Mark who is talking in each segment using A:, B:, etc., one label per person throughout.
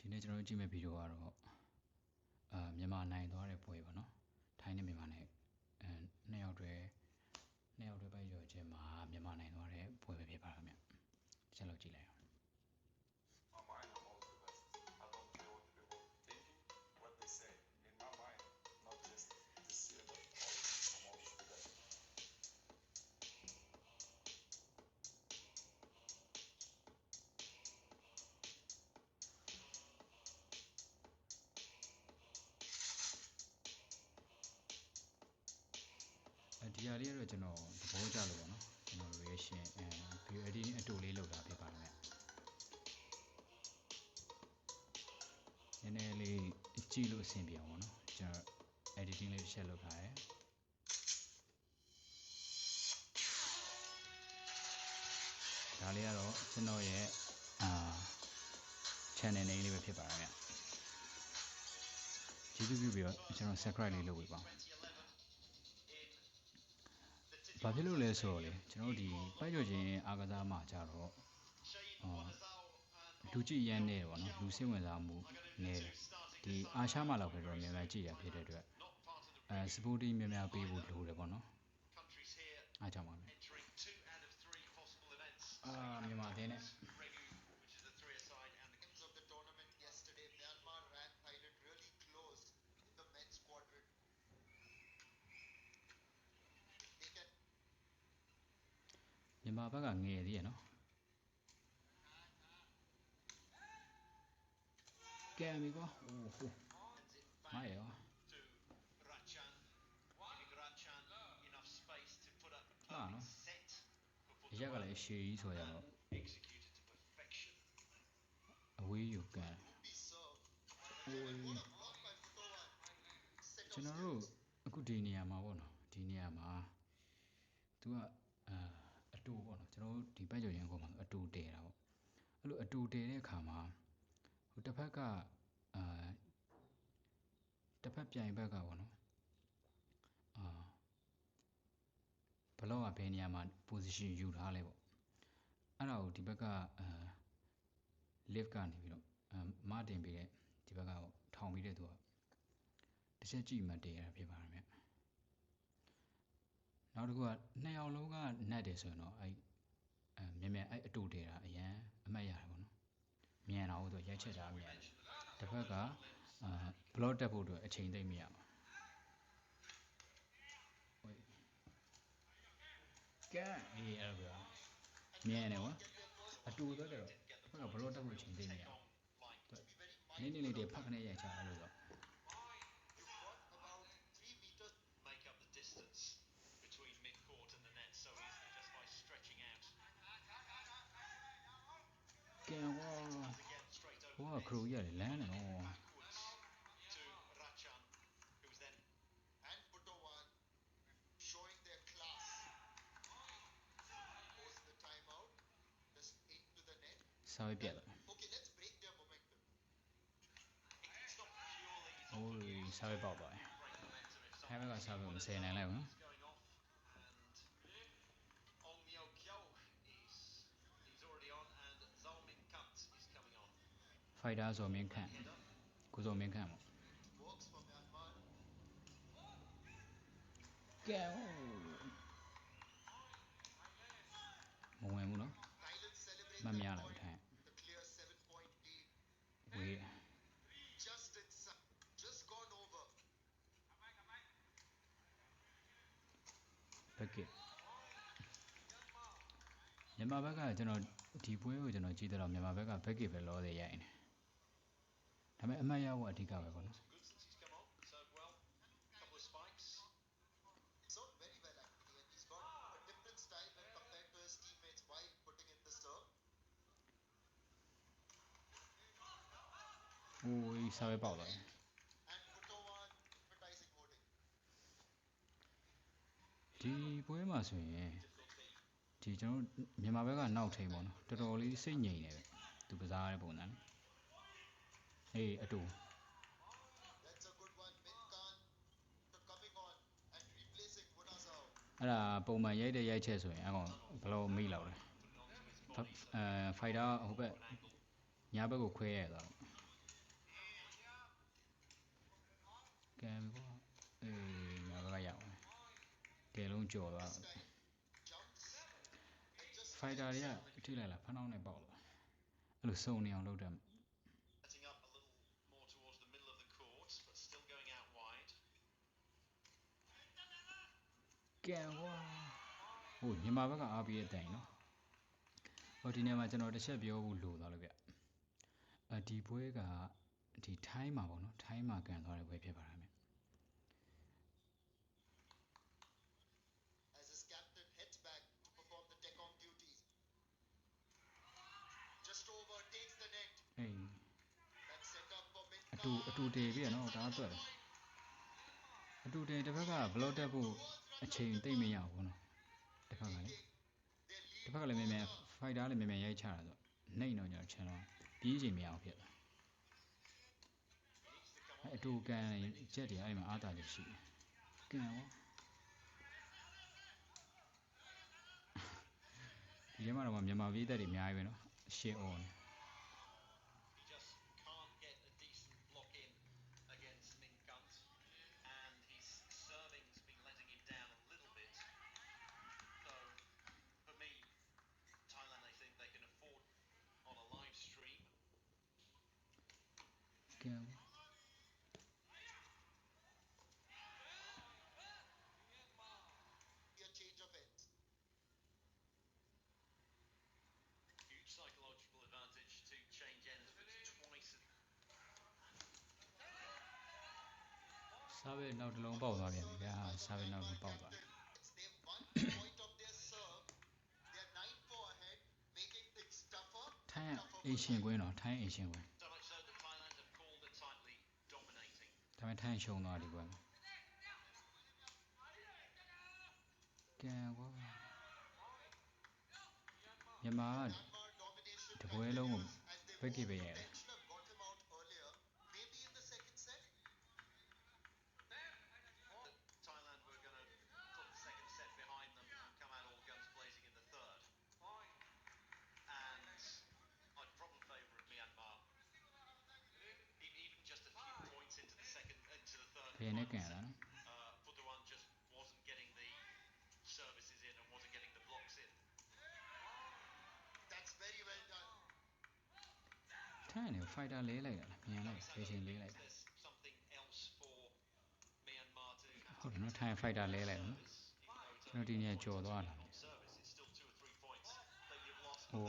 A: ဒီနေ့ကျွန်တော်တို့ကြည့်မဲ့ဗီဒီယိုကတော့မြန်မာနိုင်သွားတဲ့ပွဲပေါ့နော်ထိုင်းနဲ့မြန်မာနဲ့နှစ်ယောက်တည်းပိုက်ကျော်ချင်းမှာမြန်မာနိုင်သွားတဲ့ပွဲပဲဖြစ်ပါခင်ဗျတစ်ချက်လောက်ကြည့်လိုက်အောင်ဒီဟာလေးကတော့ကျွန်တော်သဘောကျလို့ပေါ့နော်ကျွန်တော် reaction video editing အတူလေးလုပ်တာဖြစ်ပါခင်ဗျနည်းနည်းလေးကြည့်လို့အဆင်ပြေအောင်ပေါ့နော်ကျွန်တော် editing လေးတစ်ချက်လုပ်ထားတယ်ဒါလေးကတော့ကျွန်တော်ရဲ့channel name လေးပဲဖြစ်ပါခင်ဗျကျေးဇူးပြုပြီးတော့ကျွန်တော် subscribe လေးလုပ်ပေးပါဘာဖြစ်လို့လဲဆိုတော့လေကျွန်တော်ဒီပိုက်ကျော်ချင်းအားကစားမှာကြတော့လူကြည့်ရမ်းနေတယ်ပေါ့နော်လူစိတ်ဝင်စားမှုနေတယ်ဒီအာရှမှာလောက်ပဲတော့များများကြည့်ရဖြစ်တဲ့အတွက်စပိုတီများများပေးဖို့လိုတယ်ပေါ့နော်အားကြောင့်ပါမယ်မြန်မာတင်းနဲ့မြန်မာဘက်ကငယ်သေးရနော်ကဲမိကောဟိုမိုက်ရောဟာနော်အရက်ကလည်းရှည်ကြီးဆိုရတော့အဝေးယူကန်ကျွန်တော်တို့အခုဒီနေရာမှာပေါ့နော်ဒီနေရာမှာသူကအတူပေါ့နော်ကျွန်တော်တို့ဒီပိုက်ကျော်ရင်းကိုမှာအတူတည်တာပေါ့အဲ့လိုအတူတည်တဲ့အခါမှာဟိုတစ်ဖက်ကတစ်ဖက်ပြိုင်ဘက်ကပေါ့နော်ဘလော့ကဘယ်နေရာမှာ position ယူထားလဲပေါ့အဲ့ဒါကိုဒီဘက်ကlift ကနေပြီးတော့မတင်ပြီးတဲ့ဒီဘက်ကထောင်ပြီးတဲ့သူကတစ်ချက်ကြည့်မှတည်ရတာဖြစ်ပါမယ်နောက်တစ်ခုကနှစ်ယောက်လုံးကနတ်တယ်ဆိုရင်တော့မြန်အတူတည်တာအရန်အမှတ်ရတယ်ပေါ့နော်မြန်တာဟုတ်တော့ရိုက်ချက်တာမြန်တယ်တစ်ဖက်ကဘလော့တက်ဖို့အတွက်အချိန်သိမ့်မရပါကဲအေးအဲ့လိုမြန်တယ်ကွာအတူတော့ကြတော့တစ်ဖက်ကဘလော့တက်ဖို့အချိန်သိမ့်မရနေလေးတွေဖက်ခနဲ့ရိုက်ချအဲ့လိုတော့ကဲဟိုကခရိုကြီးရတယ်လမ်းတယ်နော်စားပြက်လာโอ้ยစားပြပေါက်သွားတယ်ခိုင်းဘက်ကစားပြမစဲနိုင်လိုက်ဘူးနော်ဖိုက်တာဇော်မင်းခန့်ကိုဇော်မင်းခန့်ပေါ့ကဲမဝင်ဘူးနော်မများလာဘူးထိုင်ဝေးဘက်ကမြန်မာဘက်ကကျွန်တော်ဒီပွဲကိုကျွန်တော်ကြည့်တော့မြန်မာဘက်ကဘက်ကပဲလောသေးရိုက်နေဒါပေမဲ့အမှတ်ရဖို့အဓိကပဲပေါ့နော်โอ้ยစားပဲပေါက်သွားတယ်ဒီပွဲမှာဆိုရင်ဒီကျွန်တော်မြန်မာဘက်ကနောက်ထိန်ပေါ့နော်တော်တော်လေးစိတ်ငြိမ်နေပဲသူကစားတဲ့ပုံစံဟေးအတူအဲ့ဒါပုံမှန်ရိုက်တဲ့ရိုက်ချက်ဆိုရင်အကောင်ဘယ်လိုမိလောက်လဲဖိုက်တာဟိုဘက်ညာဘက်ကိုခွဲရသွား ကဲကွာအေးငါဘက်ကရအောင်ကဲလုံးကြော်သွားဖိုက်တာတွေကထိလိုက်လားဖနှောင်းနဲ့ပေါက်လားအဲ့လိုစုံနေအောင်လုပ်တယ်ကဲကွာဟိုမြန်မာဘက်ကအားပေးတဲ့အတိုင်နော်ဟိုဒီနေ့မှာကျွန်တော်တစ်ချက်ပြောဖို့လိုသွားလို့ဗျဒီပွဲကဒီထိုင်းမှာပေါ့နော်ထိုင်းမှာကန်သွားတဲ့ပွဲဖြစ်ပါတယ်ဗျအေးအတူတည်ပြီနော်ဒါအတွက်အတူတည်တစ်ဖက်ကဘလော့တက်ဖို့အချိန်တိတ်မရဘူးနော်တစ်ဖက်ကလည်းမြန်မြန်ဖိုက်တာလည်းမြန်မြန်ရိုက်ချတာဆိုနှိမ့်တော့ကျွန်တော်ချန်တော့ပြေးချိန်မရအောင်ဖြစ်အတူကန်ချက်တွေအဲ့မှာအားတာချက်ရှိတယ်ကန်ရောဒီထဲမှာတော့မြန်မာပြည်သက်တွေအများကြီးပဲနော်ရှေ့အော်နေကန်စားပဲနောက်တစ်လုံးပေါက်သွားပြန်ပြီဗျာစားပဲနောက်တစ်လုံးပေါက်သွားထိုင်းအိမ်ရှင်ကွင်းတော့ထိုင်းအိမ်ရှင်ကွင်းဒါပေမဲ့ထိုင်းရှုံသွားဒီကွင်းကန်ကွာမြန်မာတပွဲလုံးကိုဘက်ကပဲရတယ်ဘယ်နဲ့ကန်လာနော်ထိုင်းနေဖိုက်တာလဲလိုက်တာမြန်လိုက်ဖေးချင်းလဲလိုက်တာဟုတ်တယ်နော်ထိုင်းဖိုက်တာလဲလိုက်နော်ကျွန်တော်ဒီနေ့ကြော်သွားတာဟို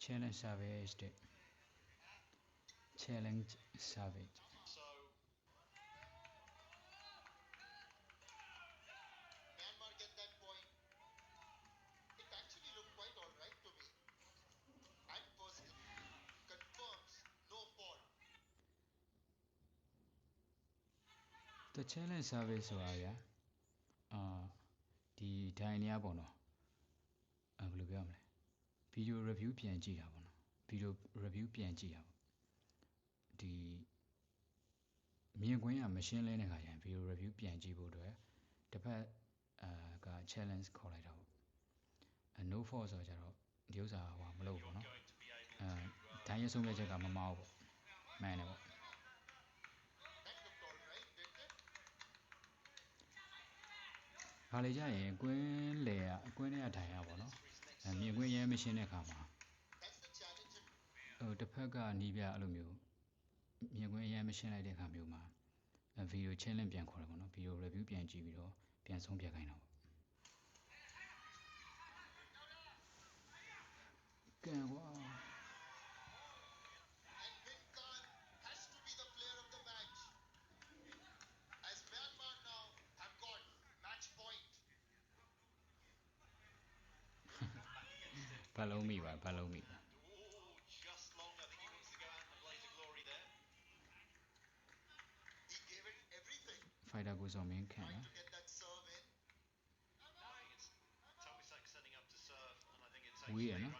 A: challenge savage တဲ့ challenge savage the challenge service ဆိုတာဗျာဒီဒိုင်နေရပေါ့နော်ဘယ်လိုပြောမလဲ video review ပြန်ကြည့်တာပေါ့နော် video review ပြန်ကြည့်တာပေါ့ဒီမြင်ကွင်းကမရှင်းလင်းတဲ့ခါကျရင် video review ပြန်ကြည့်ဖို့အတွက်တစ်ဖက်က challenge ခေါ်လိုက်တာပေါ့no fault ဆိုတော့ကျတော့ဒီဥစ္စာဟိုမလုပ်ဘူးနော်ဒိုင်ရဲ့ဆုံးဖြတ်ချက်ကမမှားဘူးပေါ့မှန်တယ်ပေါ့ခါလေကြရင်ကွင်းလေကအကွင်းထဲကထိုင်ရပါတော့မြင်ကွင်းရဲမရှင်းတဲ့ခါမှာတစ်ဖက်ကနီးပြအဲ့လိုမျိုးမြင်ကွင်းရဲမရှင်းလိုက်တဲ့ခါမျိုးမှာဗီဒီယို challenge ပြန်ခေါ်တယ်ပေါ့နော်ဗီဒီယို review ပြန်ကြည့်ပြီးတော့ပြန်ဆုံးဖြတ်ခိုင်းတာပေါ့ကန်ကွာဘာလုံးမိပါဖိုက်တာကိုစောမင်းခံနော်ဝေးရနော်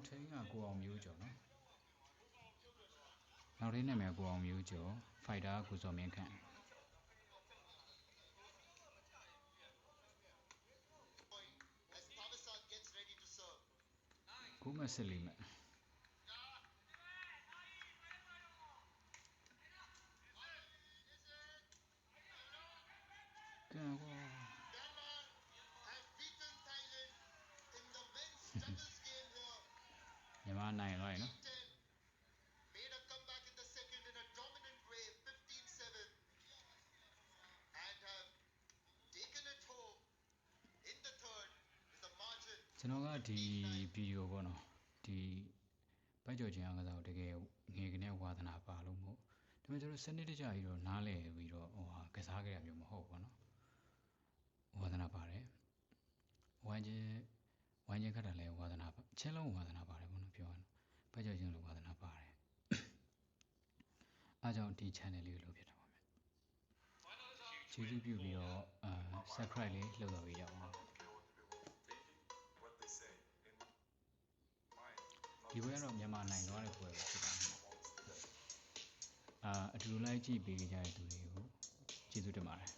A: နောက်ထိန်ကကိုအောင်မျိုးကျော်နော်နောက်ထိန်နာမည်ကိုအောင်မျိုးကျော်ဖိုက်တာကိုစော်မင်းခန့်9 မှတ် 14 မှတ်ကန်ကွာမြန်မာနိုင်သွားပြီနော်ကျွန်တော်ကဒီဗီဒီယိုပေါ့နော်ဒီပိုက်ကြော်ချင်းအားကစားကိုတကယ်ငယ်ကနေဝါသနာပါလို့မို့ဒါပေမဲ့ကျွန်တော်စနစ်တကျပြီးတော့နားလည်ပြီးတော့ကစားခဲ့ရမျိုးမဟုတ်ဘူးနော်ဝါသနာပါတယ်ဝိုင်းချင်းခတ်တာလည်းဝါသနာပါချင်းလုံးဝါသနာပါတယ်ပေါ့နော်ပြောရအောင်ပိုက်ကြော်ချင်းလိုဝါသနာပါတယ်အားကြောင့်ဒီ channel လေးကိုလုပ်ဖြစ်တာပါမယ်ကျေးဇူးပြုပြီးတော့subscribe လေးလုပ်တော့ပေးကြပါဦးဒီဘက်ကတော့မြန်မာနိုင်သွားတဲ့ပွဲပဲဖြစ်ပါတယ်အတူတူလိုက်ကြည့်ပေးကြတဲ့သူတွေကိုကျေးဇူးတင်ပါတယ်